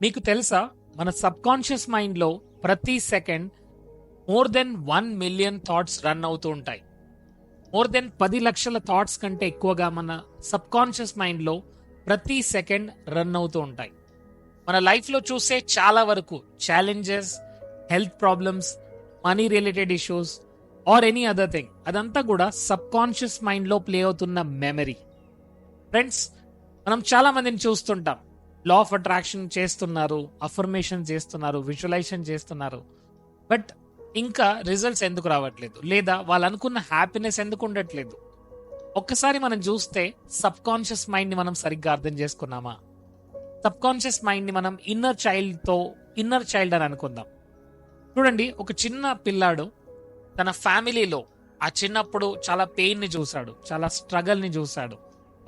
మీకు తెలుసా, మన సబ్ కాన్షియస్ మైండ్ లో ప్రతి second more than 1 million thoughts run అవుతూ ఉంటాయి. మోర్ దెన్ 10 లక్షల థాట్స్ కంటే ఎక్కువగా మన సబ్ కాన్షియస్ మైండ్ లో ప్రతి సెకండ్ రన్ అవుతూ ఉంటాయి. మన లైఫ్ లో చూసే చాలా వరకు challenges, health problems, money related issues or any other thing, అదంతా కూడా సబ్ కాన్షియస్ మైండ్ లో ప్లే అవుతున్న మెమరీ. ఫ్రెండ్స్, మనం చాలా మందిని చూస్తుంటాం. లా ఆఫ్ అట్రాక్షన్ చేస్తున్నారు, అఫర్మేషన్ చేస్తున్నారు, విజువలైజేషన్ చేస్తున్నారు, బట్ ఇంకా రిజల్ట్స్ ఎందుకు రావట్లేదు, లేదా వాళ్ళు అనుకున్న హ్యాపీనెస్ ఎందుకు ఉండట్లేదు? ఒక్కసారి మనం చూస్తే సబ్ కాన్షియస్ మైండ్ ని మనం సరిగ్గా అర్థం చేసుకున్నామా? సబ్ కాన్షియస్ మైండ్ ని మనం ఇన్నర్ చైల్డ్ అని అనుకుందాం. చూడండి, ఒక చిన్న పిల్లాడు తన ఫ్యామిలీలో ఆ చిన్నప్పుడు చాలా పెయిన్ ని చూశాడు, చాలా స్ట్రగల్ ని చూశాడు.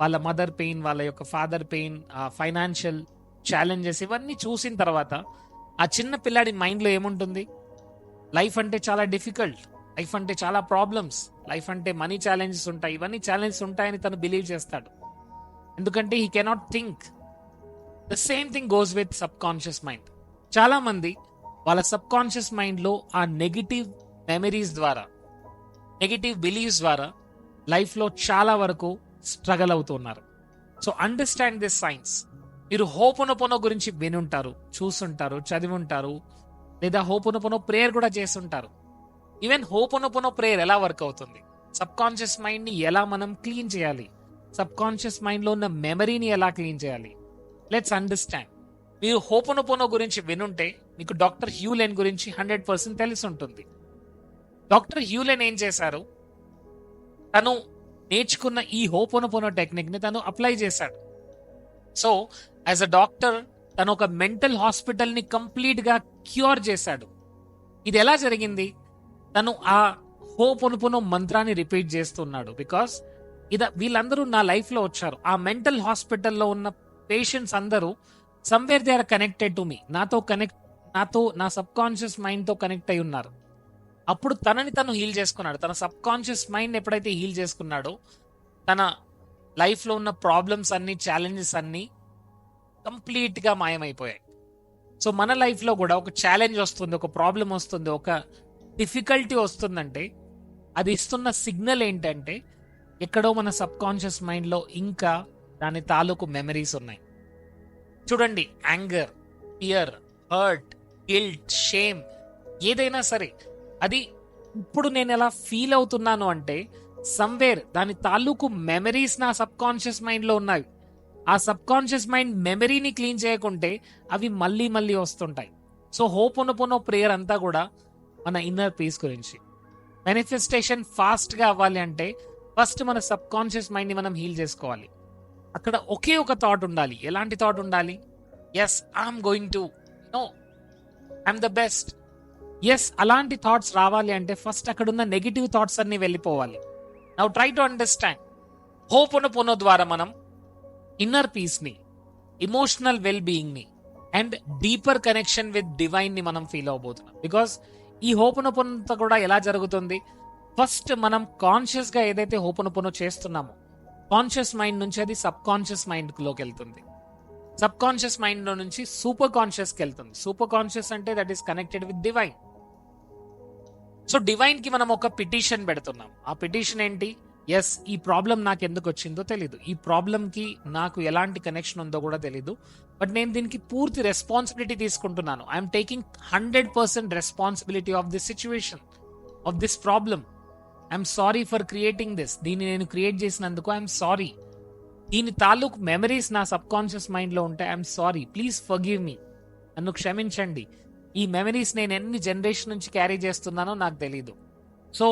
వాళ్ళ మదర్ పెయిన్, వాళ్ళ యొక్క ఫాదర్ పెయిన్, ఫైనాన్షియల్ ఛాలెంజెస్, ఇవన్నీ చూసిన తర్వాత ఆ చిన్న పిల్లాడి మైండ్లో ఏముంటుంది? లైఫ్ అంటే చాలా డిఫికల్ట్, లైఫ్ అంటే చాలా ప్రాబ్లమ్స్, లైఫ్ అంటే మనీ ఛాలెంజెస్ ఉంటాయి, ఇవన్నీ ఛాలెంజెస్ ఉంటాయని తను బిలీవ్ చేస్తాడు. ఎందుకంటే he cannot think. The same thing goes with sub conscious mind. చాలా మంది వాళ్ళ సబ్ కాన్షియస్ మైండ్లో ఆ నెగిటివ్ మెమరీస్ ద్వారా, నెగిటివ్ బిలీవ్స్ ద్వారా లైఫ్లో చాలా వరకు స్ట్రగల్ అవుతున్నారు. So understand this science. మీరు హోపోనోపోనో గురించి వినుంటారు, చూసుంటారు, చదివి ఉంటారు, లేదా హోపోనోపోనో ప్రేయర్ కూడా చేస్తుంటారు. ఈవెన్ హోపోనోపోనో ప్రేయర్ ఎలా వర్క్ అవుతుంది, సబ్ కాన్షియస్ మైండ్ ని ఎలా మనం క్లీన్ చేయాలి, సబ్ కాన్షియస్ మైండ్ లో ఉన్న మెమరీని ఎలా క్లీన్ చేయాలి, లెట్స్ అండర్స్టాండ్. మీరు హోపోనోపోనో గురించి వినుంటే మీకు డాక్టర్ హ్యూలెన్ గురించి 100% తెలిసి ఉంటుంది. డాక్టర్ హ్యూలెన్ ఏం చేశారు? తను నేర్చుకున్న ఈ హోపోనోపోనో టెక్నిక్ ని తను అప్లై చేశాడు. సో యాజ్ అ డాక్టర్ తను ఒక మెంటల్ హాస్పిటల్ ని కంప్లీట్ గా క్యూర్ చేశాడు. ఇది ఎలా జరిగింది? తను ఆ హోపోనోపోనో మంత్రాన్ని రిపీట్ చేస్తున్నాడు. బికాస్ వీళ్ళందరూ నా లైఫ్ లో వచ్చారు. ఆ మెంటల్ హాస్పిటల్లో ఉన్న పేషెంట్స్ అందరూ somewhere they are connected to me. నాతో నా సబ్ కాన్షియస్ మైండ్ తో కనెక్ట్ అయి ఉన్నారు. అప్పుడు తనని తను హీల్ చేసుకున్నాడు. తన సబ్ కాన్షియస్ మైండ్ ఎప్పుడైతే హీల్ చేసుకున్నాడో తన లైఫ్లో ఉన్న ప్రాబ్లమ్స్ అన్ని, ఛాలెంజెస్ అన్ని కంప్లీట్ గా మాయమైపోయాయి. సో మన లైఫ్లో కూడా ఒక ఛాలెంజ్ వస్తుంది, ఒక ప్రాబ్లం వస్తుంది, ఒక డిఫికల్టీ వస్తుందంటే అది ఇస్తున్న సిగ్నల్ ఏంటంటే ఎక్కడో మన సబ్ కాన్షియస్ మైండ్లో ఇంకా దాని తాలూకు మెమరీస్ ఉన్నాయి. చూడండి, anger, fear, hurt, guilt, shame, ఏదైనా సరే అది ఇప్పుడు నేను ఎలా ఫీల్ అవుతున్నాను అంటే సమ్వేర్ దాని తాలూకు మెమరీస్ నా సబ్ కాన్షియస్ మైండ్ లో ఉన్నాయి. ఆ సబ్ కాన్షియస్ మైండ్ మెమరీని క్లీన్ చేయకుంటే అవి మళ్ళీ మళ్ళీ వస్తుంటాయి. సో హోపోనోపోనో ప్రేయర్ అంతా కూడా మన ఇన్నర్ పీస్ గురించి. మేనిఫెస్టేషన్ ఫాస్ట్ గా అవ్వాలి అంటే ఫస్ట్ మన సబ్ కాన్షియస్ మైండ్ ని మనం హీల్ చేసుకోవాలి. అక్కడ ఒకే ఒక థాట్ ఉండాలి. ఎలాంటి థాట్ ఉండాలి? Yes, I'm going to know, I'm the best. Yes, అలాంటి థాట్స్ రావాలి అంటే ఫస్ట్ అక్కడున్న నెగిటివ్ థాట్స్ అన్ని వెళ్ళిపోవాలి. Now try to understand. Ho'oponopono ద్వారా మనం ఇన్నర్ పీస్ ని, ఇమోషనల్ వెల్ బీయింగ్ ని and deeper connection with divine ని మనం ఫీల్ అవబోతున్నాం. బికాస్ ఈ హోపోనోపోనో కూడా ఎలా జరుగుతుంది? ఫస్ట్ మనం కాన్షియస్ గా ఏదైతే హోపోనోపోనో చేస్తున్నామో కాన్షియస్ మైండ్ నుంచి అది సబ్ కాన్షియస్ మైండ్ లోకి వెళ్తుంది. సబ్ కాన్షియస్ మైండ్ లో నుంచి సూపర్ కాన్షియస్ కి వెళ్తుంది. సూపర్ కాన్షియస్ అంటే that is connected with divine. So divine కి మనం ఒక పిటిషన్ పెడుతున్నాం. ఆ పిటిషన్ ఏంటి? ఎస్, ఈ ప్రాబ్లం నాకు ఎందుకు వచ్చిందో తెలీదు, ఈ ప్రాబ్లం కి నాకు ఎలాంటి కనెక్షన్ ఉందో కూడా తెలీదు, బట్ నేను దీనికి పూర్తి రెస్పాన్సిబిలిటీ తీసుకుంటున్నాను. I'm taking 100% responsibility of this situation, of this problem. I'm sorry for creating this. దీన్ని నేను క్రియేట్ చేసినందుకు ఐఎమ్ సారీ. దీని తాలూకు మెమరీస్ నా సబ్ కాన్షియస్ మైండ్ లో ఉంటే ఐఎమ్ సారీ, ప్లీజ్ ఫర్గివ్ మీ, నన్ను క్షమించండి. ఈ మెమరీస్ నేను ఎన్ని జనరేషన్ నుంచి క్యారీ చేస్తున్నానో నాకు తెలీదు. So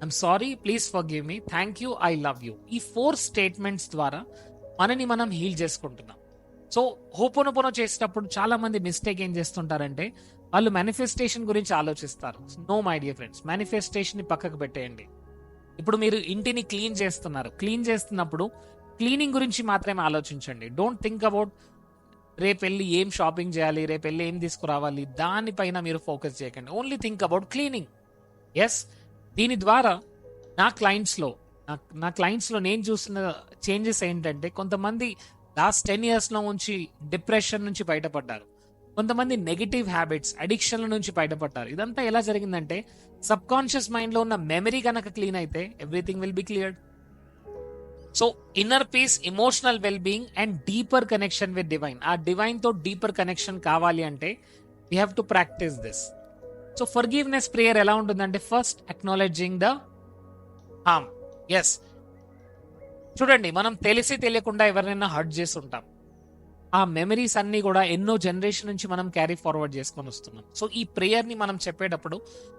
I'm sorry, please forgive me, thank you, I love you. ఈ 4 స్టేట్మెంట్స్ ద్వారా మనని మనం హీల్ చేసుకుంటున్నాం. సో హోపోనోపోనో చేసేటప్పుడు చాలా మంది మిస్టేక్ ఏం చేస్తుంటారంటే వాళ్ళు మేనిఫెస్టేషన్ గురించి ఆలోచిస్తారు. No my dear friends, manifestation ని పక్కకు పెట్టేయండి. ఇప్పుడు మీరు ఇంటిని క్లీన్ చేస్తున్నారు. క్లీన్ చేస్తున్నప్పుడు క్లీనింగ్ గురించి మాత్రమే ఆలోచించండి. డోంట్ థింక్ అబౌట్ రేపు వెళ్ళి ఏం షాపింగ్ చేయాలి, రేపు వెళ్ళి ఏం తీసుకురావాలి, దానిపైన మీరు ఫోకస్ చేయకండి. Only think about cleaning. Yes, దీని ద్వారా నా క్లయింట్స్లో నేను చూసిన చేంజెస్ ఏంటంటే కొంతమంది లాస్ట్ 10 years నుంచి డిప్రెషన్ నుంచి బయటపడ్డారు. కొంతమంది నెగిటివ్ హ్యాబిట్స్, అడిక్షన్ల నుంచి బయటపడ్డారు. ఇదంతా ఎలా జరిగిందంటే సబ్ కాన్షియస్ మైండ్ లో ఉన్న మెమరీ కనుక క్లీన్ అయితే everything will be cleared. So inner peace, emotional well being and deeper connection with divine. ఆ డివైన్ తో డీపర్ కనెక్షన్ కావాలి అంటే we have to practice this. So forgiveness prayer ఎలా ఉంటుందంటే first acknowledging the harm. Yes, చూడండి, మనం తెలిసి తెలియకుండా ఎవరినైనా హర్ట్ చేసి ఉంటాం. ఆ మెమరీస్ అన్ని కూడా ఎన్నో జనరేషన్ నుంచి మనం క్యారీ ఫార్వర్డ్ చేసుకొని వస్తున్నాం. సో ఈ ప్రేయర్ ని మనం చెప్పేటప్పుడు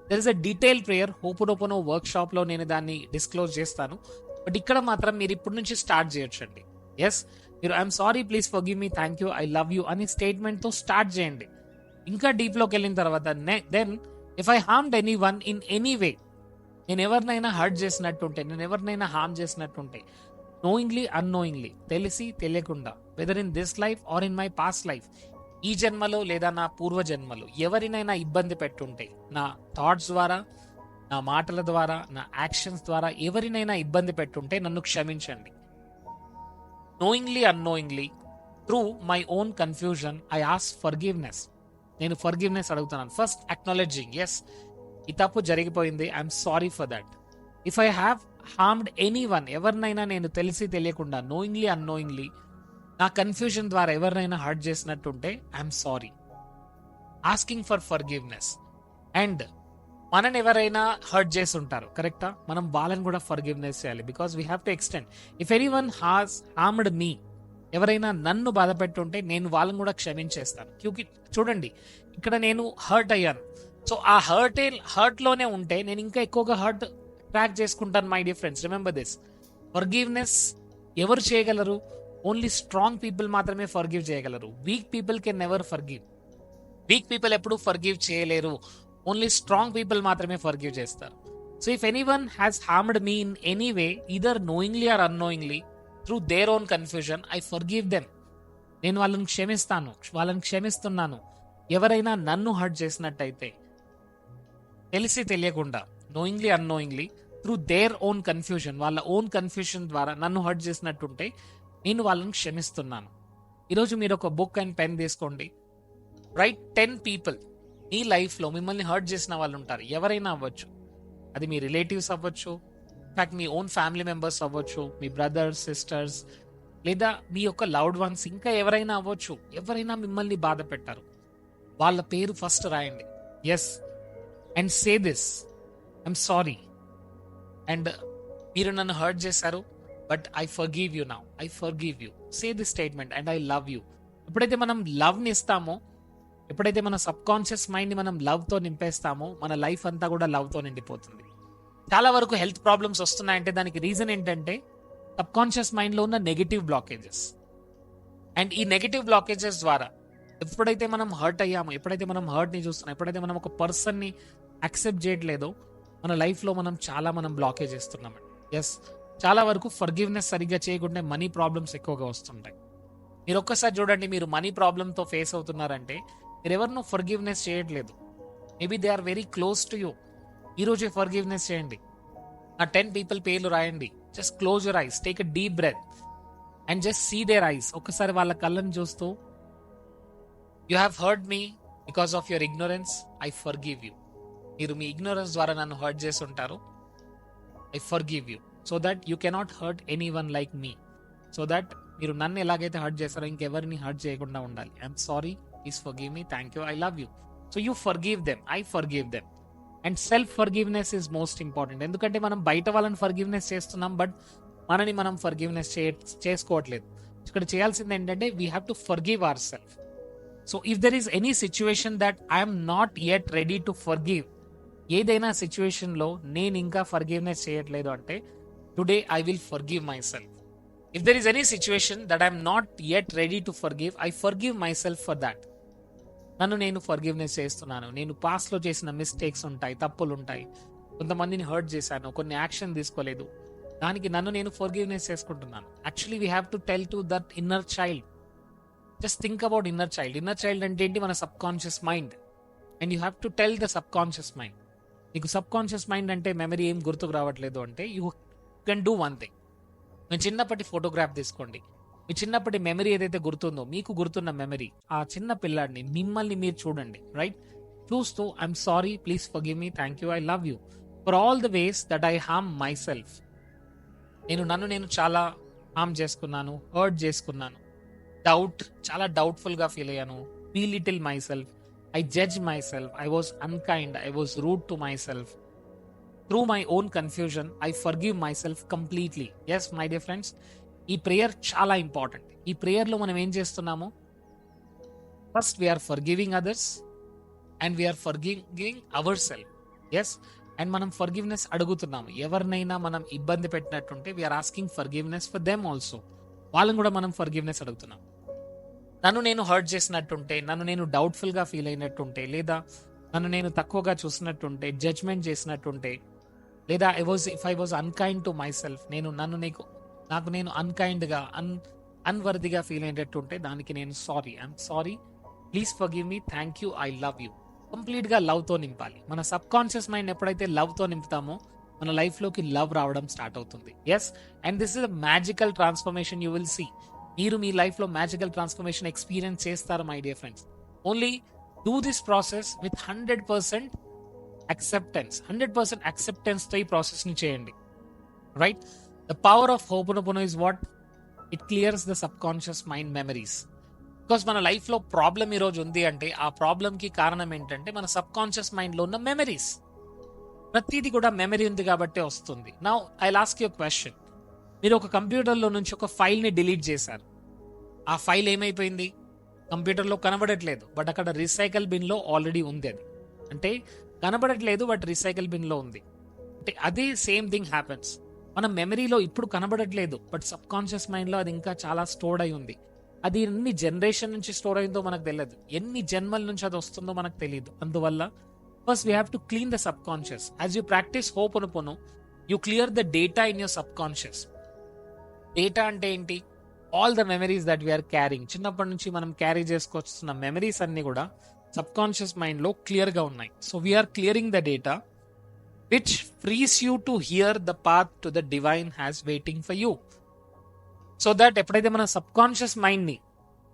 there is a detail prayer. Ho'oponopono workshop లో నేను దాన్ని డిస్క్లోజ్ చేస్తాను. బట్ ఇక్కడ మాత్రం మీరు ఇప్పటి నుంచి స్టార్ట్ చేయొచ్చండి. ఎస్, మీరు I'm sorry, please forgive me, thank you, I love you అని స్టేట్మెంట్ తో స్టార్ట్ చేయండి. ఇంకా డీప్ లోకి వెళ్ళిన తర్వాత then if I harmed anyone in any way, నేను ఎవరినైనా హర్ట్ చేసినట్టుంటే, నేను ఎవరినైనా హార్మ్ చేసినట్టుంటే, నోయింగ్లీ అన్నోయింగ్లీ, తెలిసి తెలియకుండా, whether in this life or in my past life, ఈ జన్మలో లేదా నా పూర్వ జన్మలో ఎవరినైనా ఇబ్బంది పెట్టుంటే, నా థాట్స్ ద్వారా, నా మాటల ద్వారా, నా యాక్షన్స్ ద్వారా ఎవరినైనా ఇబ్బంది పెట్టుంటే నన్ను క్షమించండి. Knowingly unknowingly through my own confusion I ask forgiveness. నేను ఫర్గివ్నెస్ అడుగుతున్నాను. ఫస్ట్ అక్నాలెడ్జింగ్, ఎస్, ఈ తప్పు జరిగిపోయింది, I'm sorry for that. If I have harmed anyone, ఎవరినైనా నేను తెలిసి తెలియకుండా, నోయింగ్లీ అన్నోయింగ్లీ, నా కన్ఫ్యూజన్ ద్వారా ఎవరినైనా హర్ట్ చేసినట్టుంటే I'm sorry. Asking for forgiveness. And మనని ఎవరైనా హర్ట్ చేసి ఉంటారు, కరెక్టా, మనం వాళ్ళని కూడా ఫర్గివ్నెస్ చేయాలి. Because we have to extend. If anyone has harmed me, ఎవరైనా నన్ను బాధ పెట్టుంటే నేను వాళ్ళని కూడా క్షమించేస్తాను. క్యూకి చూడండి, ఇక్కడ నేను హర్ట్ అయ్యాను. సో ఆ హర్ట్ లోనే ఉంటే నేను ఇంకా ఎక్కువగా హర్ట్ ట్రాక్ చేసుకుంటాను. My dear friends, remember this. Forgiveness ఎవరు చేయగలరు? ఓన్లీ స్ట్రాంగ్ పీపుల్ మాత్రమే ఫర్గివ్ చేయగలరు. Weak people can never forgive. Weak people ఎప్పుడు ఫర్గివ్ చేయలేరు. ఓన్లీ స్ట్రాంగ్ పీపుల్ మాత్రమే ఫర్గివ్ చేస్తారు. So if any one has harmed me in any way, either knowingly are annoyingly, through their own confusion, I forgive them. నేను వాళ్ళని క్షమిస్తాను, వాళ్ళని క్షమిస్తున్నాను. ఎవరైనా నన్ను hurt చేసినట్టయితే తెలిసి తెలియకుండా, knowingly unknowingly, through their own confusion, వాళ్ళ ఓన్ కన్ఫ్యూజన్ ద్వారా నన్ను హర్ట్ చేసినట్టుంటే నేను వాళ్ళని క్షమిస్తున్నాను. ఈరోజు మీరు ఒక బుక్ అండ్ పెన్ తీసుకోండి. రైట్ 10 పీపుల్ మీ లైఫ్లో మిమ్మల్ని హర్ట్ చేసిన వాళ్ళు ఉంటారు. ఎవరైనా అవ్వచ్చు, అది మీ రిలేటివ్స్ అవ్వచ్చు, ఇన్ఫాక్ట్ మీ ఓన్ ఫ్యామిలీ మెంబర్స్ అవ్వచ్చు, మీ బ్రదర్స్, సిస్టర్స్, లేదా మీ యొక్క లవ్డ్ వన్స్, ఇంకా ఎవరైనా అవ్వచ్చు. ఎవరైనా మిమ్మల్ని బాధ పెట్టారు, వాళ్ళ పేరు ఫస్ట్ రాయండి. Yes, and say this, I'm sorry, and మీరు నన్ను హర్ట్ చేశారు, but I forgive you now, I forgive you. Say this statement, and I love you. ఎప్పుడైతే మనం లవ్ని ఇస్తామో, ఎప్పుడైతే మన సబ్ కాన్షియస్ మైండ్ని మనం లవ్తో నింపేస్తామో, మన లైఫ్ అంతా కూడా లవ్తో నిండిపోతుంది. చాలా వరకు హెల్త్ ప్రాబ్లమ్స్ వస్తున్నాయంటే దానికి రీజన్ ఏంటంటే సబ్ కాన్షియస్ మైండ్లో ఉన్న నెగిటివ్ బ్లాకేజెస్. అండ్ ఈ నెగిటివ్ బ్లాకేజెస్ ద్వారా ఎప్పుడైతే మనం హర్ట్ అయ్యామో, ఎప్పుడైతే మనం హర్ట్ని చూస్తున్నాం, ఎప్పుడైతే మనం ఒక పర్సన్ని యాక్సెప్ట్ చేయట్లేదో, మన లైఫ్లో మనం బ్లాకేజ్ చేస్తున్నామండి. ఎస్, చాలా వరకు ఫర్గివ్నెస్ సరిగ్గా చేయకుంటే మనీ ప్రాబ్లమ్స్ ఎక్కువగా వస్తుంటాయి. మీరు ఒక్కసారి చూడండి, మీరు మనీ ప్రాబ్లంతో ఫేస్ అవుతున్నారంటే మీరు ఎవరినో ఫర్గివ్నెస్ చేయట్లేదు. Maybe they are very close to you. ఈరోజే ఫర్గివ్నెస్ చేయండి. ఆ 10 పీపుల్ పేర్లు రాయండి. Just close your eyes, take a deep breath and just see their eyes. ఒక్కసారి వాళ్ళ కళ్ళని చూస్తూ, you have hurt me because of your ignorance, I forgive you. మీరు మీ ఇగ్నోరెన్స్ ద్వారా నన్ను హర్ట్ చేసి ఉంటారు, I forgive you. So that you cannot hurt anyone like me. So that మీరు నన్ను ఎలాగైతే హర్ట్ చేస్తారో ఇంకెవరిని హర్ట్ చేయకుండా ఉండాలి. I'm sorry, please forgive me, thank you, I love you. So you forgive them, I forgive them. And self forgiveness is most important. ఎందుకంటే మనం బయట వాళ్ళని ఫర్గివ్నెస్ చేస్తున్నాం, బట్ మనని మనం ఫర్గివ్నెస్ చేసుకోవట్లేదు. ఇక్కడ చేయాల్సింది ఏంటంటే we have to forgive our self. So if there is any situation that I'm not yet ready to forgive, ఏదైనా సిచ్యువేషన్లో నేను ఇంకా ఫర్గివ్నెస్ చేయట్లేదు అంటే today I will forgive my self. If there is any situation that I am not yet ready to forgive, I forgive myself for that. నన్ను నేను forgiveness చేస్తున్నాను. నేను పాస్ట్లో చేసిన మిస్టేక్స్ ఉంటాయి, తప్పులు ఉంటాయి, కొంతమందిని హర్ట్ చేశాను, కొన్ని యాక్షన్ తీసుకోలేదు, దానికి నన్ను నేను ఫర్గివ్నెస్ చేసుకుంటున్నాను. Actually we have to tell to that inner child. Just think about inner child. Inner child అంటే ఏంటి? మన sub conscious mind. And you have to tell the subconscious mind. నీకు సబ్ కాన్షియస్ మైండ్ అంటే memory ఏం గుర్తుకు రావట్లేదు అంటే you can do one thing. నేను చిన్నప్పటి ఫోటోగ్రాఫ్ తీసుకోండి. మీ చిన్నప్పటి మెమరీ ఏదైతే గుర్తుందో, మీకు గుర్తున్న మెమరీ, ఆ చిన్న పిల్లాడిని మిమ్మల్ని మీరు చూడండి, రైట్? చూస్తూ I'm sorry, please forgive me, thank you, I love you for all the ways that I harm myself. నన్ను నేను చాలా హార్మ్ చేసుకున్నాను, హర్ట్ చేసుకున్నాను, చాలా డౌట్ఫుల్గా ఫీల్ అయ్యాను, little myself, I judge myself, I was unkind, I was rude to myself. Through my own confusion I forgive myself completely. Yes my dear friends, ఈ prayer చాలా important. ఈ ప్రేయర్లో మనం ఏం చేస్తున్నాము? First we are forgiving others and we are forgiving our self. Yes, and మనం forgiveness అడుగుతున్నాము. ఎవరినైనా మనం ఇబ్బంది పెట్టినట్టుంటే we are asking forgiveness for them also. వాళ్ళని కూడా మనం ఫర్గివ్నెస్ అడుగుతున్నాం. నన్ను నేను హర్ట్ చేసినట్టుంటే, నన్ను నేను డౌట్ఫుల్గా ఫీల్ అయినట్టుంటే, లేదా నన్ను నేను తక్కువగా చూసినట్టుంటే, జడ్జ్మెంట్ చేసినట్టుంటే, లేదా if I was unkind to my self, నాకు నేను అన్కైండ్గా అన్వర్దిగా ఫీల్ అయినట్టుంటే, దానికి నేను I'm sorry, please forgive me, thank you, I love you. కంప్లీట్గా లవ్తో నింపాలి. మన సబ్ కాన్షియస్ మైండ్ ఎప్పుడైతే లవ్తో నింపుతామో మన లైఫ్లోకి లవ్ రావడం స్టార్ట్ అవుతుంది. Yes, and this is a magical transformation you will see. మీరు మీ లైఫ్లో మ్యాజికల్ ట్రాన్స్ఫర్మేషన్ ఎక్స్పీరియన్స్ చేస్తారు my dear friends. Only do this process with 100% acceptance. 100% acceptance తో ఈ ప్రాసెస్ని చేయండి, right? The power of ho'oponopono is what? It clears the subconscious mind memories. Because మన లైఫ్లో ప్రాబ్లం ఈరోజు ఉంది అంటే ఆ ప్రాబ్లంకి కారణం ఏంటంటే మన సబ్ కాన్షియస్ మైండ్లో ఉన్న మెమరీస్. ప్రతిదీ కూడా మెమరీ ఉంది కాబట్టి వస్తుంది. Now I ask you question. మీరు ఒక కంప్యూటర్లో నుంచి ఒక ఫైల్ని డిలీట్ చేశారు. ఆ ఫైల్ ఏమైపోయింది? కంప్యూటర్లో కనబడట్లేదు, బట్ అక్కడ రీసైకిల్ బిన్లో ఆల్రెడీ ఉంది. అది అంటే కనబడట్లేదు బట్ రీసైకిల్ బిన్లో ఉంది. అంటే అదే సేమ్ థింగ్ హ్యాపెన్స్. మన మెమరీలో ఇప్పుడు కనబడట్లేదు, బట్ సబ్ కాన్షియస్ మైండ్లో అది ఇంకా చాలా స్టోర్డ్ అయి ఉంది. అది ఎన్ని జనరేషన్ నుంచి స్టోర్ అయిందో మనకు తెలియదు, ఎన్ని జన్మల నుంచి అది వస్తుందో మనకు తెలియదు. అందువల్ల first we have to clean the subconscious. As you practice ho'oponopono, you clear the data in your subconscious. Data అంటే ఏంటి? All the memories that we're carrying. చిన్నప్పటి నుంచి మనం క్యారీ చేసుకొస్తున్న మెమరీస్ అన్ని కూడా సబ్ కాన్షియస్ మైండ్లో క్లియర్గా ఉన్నాయి. So we're clearing the data which frees you to hear the path to the divine has waiting for you. So that ఎప్పుడైతే మన సబ్ కాన్షియస్ మైండ్ని,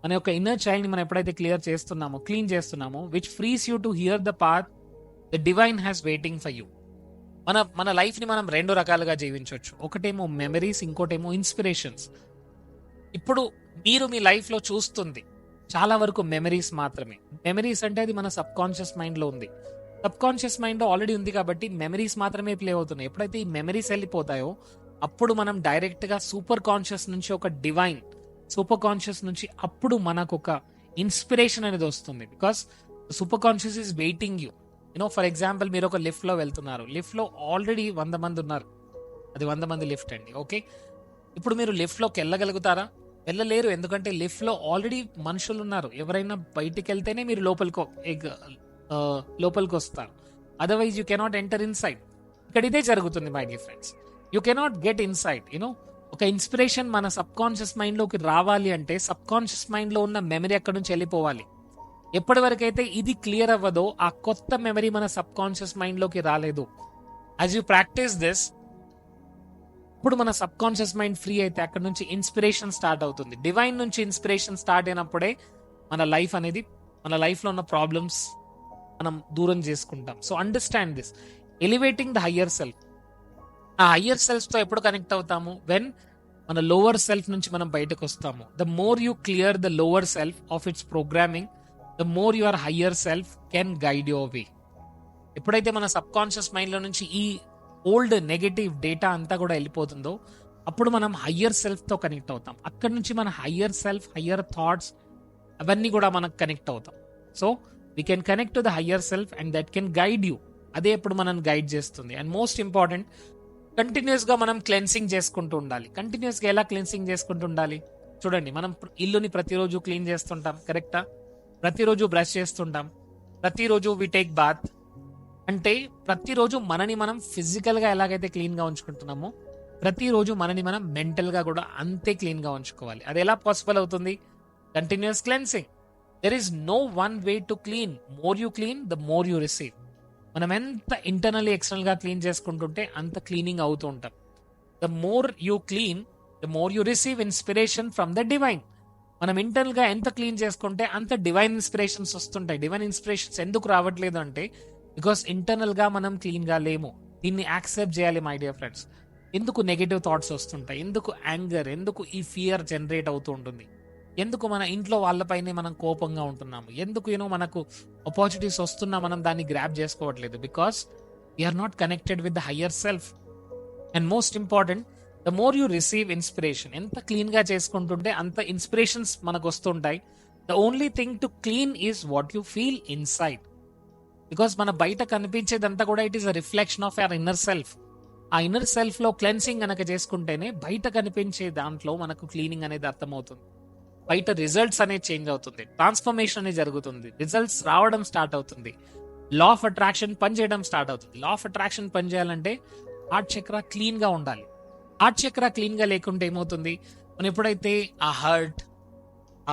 మన యొక్క ఇన్నర్ చైల్డ్ని మనం ఎప్పుడైతే క్లీన్ చేస్తున్నామో, which frees you to hear the path the divine has waiting for you. మన లైఫ్ని మనం రెండు రకాలుగా జీవించవచ్చు. ఒకటేమో మెమరీస్, ఇంకోటేమో ఇన్స్పిరేషన్స్. ఇప్పుడు మీరు మీ లైఫ్లో చూస్తుంది చాలా వరకు మెమరీస్ మాత్రమే. మెమరీస్ అంటే అది మన సబ్ కాన్షియస్ మైండ్లో ఉంది. సబ్ కాన్షియస్ మైండ్లో ఆల్రెడీ ఉంది కాబట్టి మెమరీస్ మాత్రమే ప్లే అవుతున్నాయి. ఎప్పుడైతే ఈ మెమరీస్ వెళ్ళిపోతాయో అప్పుడు మనం డైరెక్ట్గా సూపర్ కాన్షియస్ నుంచి ఒక డివైన్, సూపర్ కాన్షియస్ నుంచి అప్పుడు మనకు ఒక ఇన్స్పిరేషన్ అనేది వస్తుంది. Because super conscious is waiting you. For example, మీరు ఒక లిఫ్ట్లో వెళ్తున్నారు. లిఫ్ట్లో ఆల్రెడీ 100 మంది ఉన్నారు. అది 100 మంది లిఫ్ట్ అండి, ఓకే? ఇప్పుడు మీరు లిఫ్ట్లోకి వెళ్ళగలుగుతారా? వెళ్ళలేరు. ఎందుకంటే లిఫ్ట్లో ఆల్రెడీ మనుషులు ఉన్నారు. ఎవరైనా బయటికి వెళ్తేనే మీరు లోపలికి వస్తారు. Otherwise you cannot enter in side. ఇక్కడ ఇదే జరుగుతుంది my dear friends. You cannot get in side. ఒక ఇన్స్పిరేషన్ మన సబ్ కాన్షియస్ మైండ్లోకి రావాలి అంటే సబ్ కాన్షియస్ మైండ్లో ఉన్న మెమరీ అక్కడ నుంచి వెళ్ళిపోవాలి. ఎప్పటి వరకైతే ఇది క్లియర్ అవ్వదో ఆ కొత్త మెమరీ మన సబ్ కాన్షియస్ మైండ్లోకి రాలేదు. యాజ్ యూ ప్రాక్టీస్ దిస్, ఇప్పుడు మన సబ్ కాన్షియస్ మైండ్ ఫ్రీ అయితే అక్కడ నుంచి ఇన్స్పిరేషన్ స్టార్ట్ అవుతుంది. డివైన్ నుంచి ఇన్స్పిరేషన్ స్టార్ట్ అయినప్పుడే మన లైఫ్లో ఉన్న ప్రాబ్లమ్స్ మనం దూరం చేసుకుంటాం. So understand this. Elevating the higher self. ఆ హయ్యర్ సెల్ఫ్తో ఎప్పుడు కనెక్ట్ అవుతాము? వెన్ మన లోవర్ సెల్ఫ్ నుంచి మనం బయటకు వస్తాము. The more you clear the lower self of it's programming, the more your higher self can guide your way. ఎప్పుడైతే మన సబ్ కాన్షియస్ మైండ్లో నుంచి ఈ ఓల్డ్ నెగటివ్ డేటా అంతా కూడా వెళ్ళిపోతుందో అప్పుడు మనం హయ్యర్ సెల్ఫ్తో కనెక్ట్ అవుతాం. అక్కడ నుంచి మన హయ్యర్ సెల్ఫ్, హయ్యర్ థాట్స్ అవన్నీ కూడా మనకు కనెక్ట్ అవుతాం. So we can connect to the higher self and that can guide you. అదే ఇప్పుడు మనం గైడ్ చేస్తుంది. అండ్ మోస్ట్ ఇంపార్టెంట్, కంటిన్యూస్గా మనం క్లెన్సింగ్ చేసుకుంటూ ఉండాలి. కంటిన్యూస్గా ఎలా క్లెన్సింగ్ చేసుకుంటూ ఉండాలి? చూడండి, మనం ఇల్లుని ప్రతిరోజు క్లీన్ చేస్తుంటాం, కరెక్టా? ప్రతిరోజు బ్రష్ చేస్తుంటాం, ప్రతిరోజు వి టేక్ బాత్. అంటే ప్రతిరోజు మనని మనం ఫిజికల్గా ఎలాగైతే క్లీన్గా ఉంచుకుంటున్నామో ప్రతిరోజు మనని మనం మెంటల్గా కూడా అంతే క్లీన్గా ఉంచుకోవాలి. అది ఎలా పాసిబుల్ అవుతుంది? Continuous cleansing. There is no one way to clean. More you clean, the more you receive. మనం ఎంత ఇంటర్నల్లీ ఎక్స్టర్నల్గా క్లీన్ చేసుకుంటుంటే అంత క్లీనింగ్ అవుతూ ఉంటాం. The more you clean, the more you receive inspiration from the divine. మనం internal గా ఎంత clean చేసుకుంటే అంత డివైన్ ఇన్స్పిరేషన్స్ వస్తుంటాయి. డివైన్ ఇన్స్పిరేషన్స్ ఎందుకు రావట్లేదు అంటే బికాస్ ఇంటర్నల్ గా మనం క్లీన్ గా లేము. దీన్ని యాక్సెప్ట్ చేయాలి మై డియర్ ఫ్రెండ్స్. ఎందుకు నెగటివ్ థాట్స్ వస్తుంటాయి, ఎందుకు యాంగర్, ఎందుకు ఈ ఫియర్ జనరేట్ అవుతూ ఉంటుంది, ఎందుకు మన ఇంట్లో వాళ్ళపైనే మనం కోపంగా ఉంటున్నాము, ఎందుకు మనకు ఆపర్చునిటీస్ వస్తున్నా మనం దాన్ని గ్రాప్ చేసుకోవట్లేదు, because we're not connected with the higher self. And most important, the more you receive inspiration, ఎంత క్లీన్ గా చేసుకుంటుంటే అంత ఇన్స్పిరేషన్స్ మనకు వస్తుంటాయి. The only thing to clean is what you feel inside. Because మన బయట కనిపించేదంతా కూడా it is a reflection of our inner self. ఆ ఇన్నర్ సెల్ఫ్ లో క్లెన్సింగ్ కనుక చేసుకుంటేనే బయట కనిపించే దాంట్లో మనకు క్లీనింగ్ అనేది అర్థమవుతుంది. బయట రిజల్ట్స్ అనేది చేంజ్ అవుతుంది, ట్రాన్స్ఫర్మేషన్ అనేది జరుగుతుంది, రిజల్ట్స్ రావడం స్టార్ట్ అవుతుంది, లా ఆఫ్ అట్రాక్షన్ పనిచేయడం స్టార్ట్ అవుతుంది. లా ఆఫ్ అట్రాక్షన్ పనిచేయాలంటే హార్ట్ చక్ర క్లీన్ గా ఉండాలి. హార్ట్ చక్ర క్లీన్ గా లేకుంటే ఏమవుతుంది, మనం ఎప్పుడైతే ఆ హర్ట్,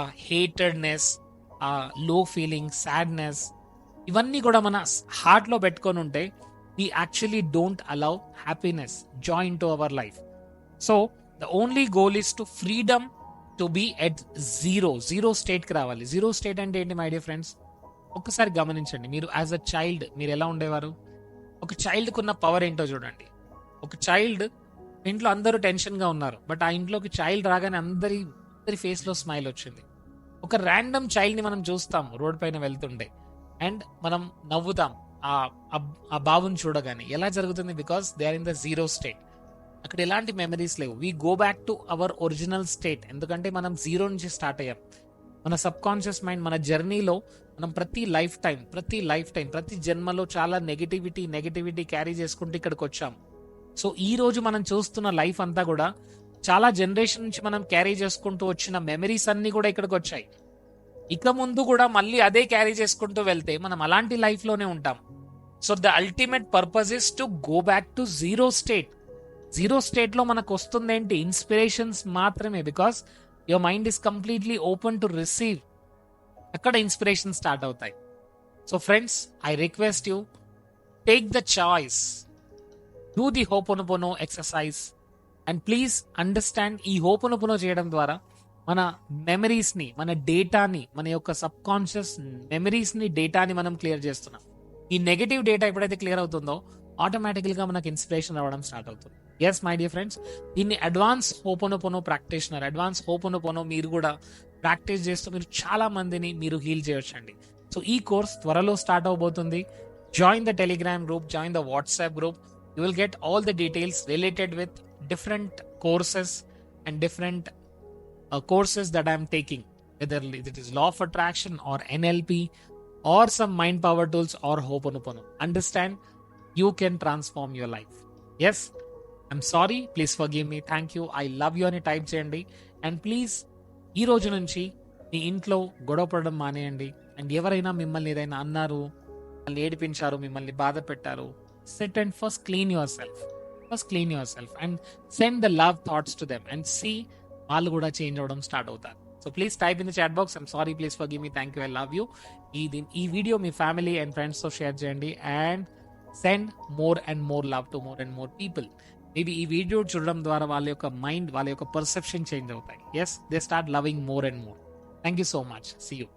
ఆ హేటెడ్నెస్, ఆ లో ఫీలింగ్, సాడ్నెస్ ఇవన్నీ కూడా మన హార్ట్ లో పెట్టుకొని ఉంటే we actually don't allow happiness, joy into our life. So the only goal is to freedom to be at zero state కి రావాలి. జీరో స్టేట్ అంటే ఏంటి మై డియర్ ఫ్రెండ్స్? ఒక్కసారి గమనించండి, మీరు యాజ్ అ చైల్డ్ మీరు ఎలా ఉండేవారు? ఒక చైల్డ్కి ఉన్న పవర్ ఏంటో చూడండి. ఒక చైల్డ్ ఇంట్లో అందరూ టెన్షన్ గా ఉన్నారు, బట్ ఆ ఇంట్లోకి చైల్డ్ రాగానే అందరి ఫేస్ లో స్మైల్ వచ్చింది. ఒక ర్యాండమ్ చైల్డ్ ని మనం చూస్తాం రోడ్ పైన వెళ్తుండే అండ్ మనం నవ్వుతాం ఆ బాబుని చూడగానే. ఎలా జరుగుతుంది? Because they are in the zero state. అక్కడ ఎలాంటి మెమరీస్ లేవు. We go back to our original state. ఎందుకంటే మనం జీరో నుంచి స్టార్ట్ అయ్యాం. మన సబ్ కాన్షియస్ మైండ్ మన జర్నీలో మనం ప్రతి లైఫ్ టైం ప్రతి జన్మలో చాలా నెగిటివిటీ క్యారీ చేసుకుంటూ ఇక్కడికి వచ్చాం. సో ఈ రోజు మనం చూస్తున్న లైఫ్ అంతా కూడా చాలా జనరేషన్ నుంచి మనం క్యారీ చేసుకుంటూ వచ్చిన మెమరీస్ అన్ని కూడా ఇక్కడికి వచ్చాయి. ఇక ముందు కూడా మళ్ళీ అదే క్యారీ చేసుకుంటూ వెళ్తే మనం అలాంటి లైఫ్ లోనే ఉంటాం. So the ultimate purpose is to go back to zero state. Zero state లో మనకు వస్తుంది ఏంటి? ఇన్స్పిరేషన్స్ మాత్రమే. Because your mind is completely open to receive. అక్కడ ఇన్స్పిరేషన్ స్టార్ట్ అవుతాయి. So friends, I request you, take the choice, do the ho'oponopono exercise and please understand. ఈ ho'oponopono చేయడం ద్వారా మన మెమరీస్ ని, మన డేటాని, మన యొక్క సబ్ కాన్షియస్ మెమరీస్ ని, డేటాని మనం క్లియర్ చేస్తున్నాం. ఈ నెగటివ్ డేటా ఎప్పుడైతే క్లియర్ అవుతుందో ఆటోమేటికల్ గా మనకు ఇన్స్పిరేషన్ రావడం స్టార్ట్ అవుతుంది. ఎస్ మై డియర్ ఫ్రెండ్స్, దీన్ని advance ho'oponopono practitioner, advance ho'oponopono మీరు కూడా ప్రాక్టీస్ చేస్తూ మీరు చాలా మందిని మీరు హీల్ చేయొచ్చండి. సో ఈ కోర్స్ త్వరలో స్టార్ట్ అవబోతుంది. Join the Telegram group, join the WhatsApp group. You will get all the details related with different courses and different courses that I am taking, whether it is law of attraction or NLP or some mind power tools or Ho'oponopono. Understand, you can transform your life. Yes, I'm sorry, please forgive me, thank you, I love you అని type చేయండి. And please ఈ రోజు నుంచి మీ ఇంట్లో గొడవ పడడం మానేయండి. And ఎవరైనా మిమ్మల్ని ఏదైనా అన్నారు, మిమ్మల్ని ఏడిపించారు, మిమ్మల్ని బాధ పెట్టారు, sit and first clean yourself and send the love thoughts to them and see వాళ్ళు కూడా చేంజ్ అవ్వడం స్టార్ట్ అవుతారు. So please type in the chat box, I'm sorry, please forgive me, thank you, I love you. ఈ video మీ family and ఫ్రెండ్స్తో share చేయండి and send more and more love to more and more people. Maybe ఈ video చూడడం ద్వారా వాళ్ళ యొక్క mind, వాళ్ళ యొక్క పర్సెప్షన్ చేంజ్ అవుతాయి. Yes, they start loving more and more. Thank you so much. See you.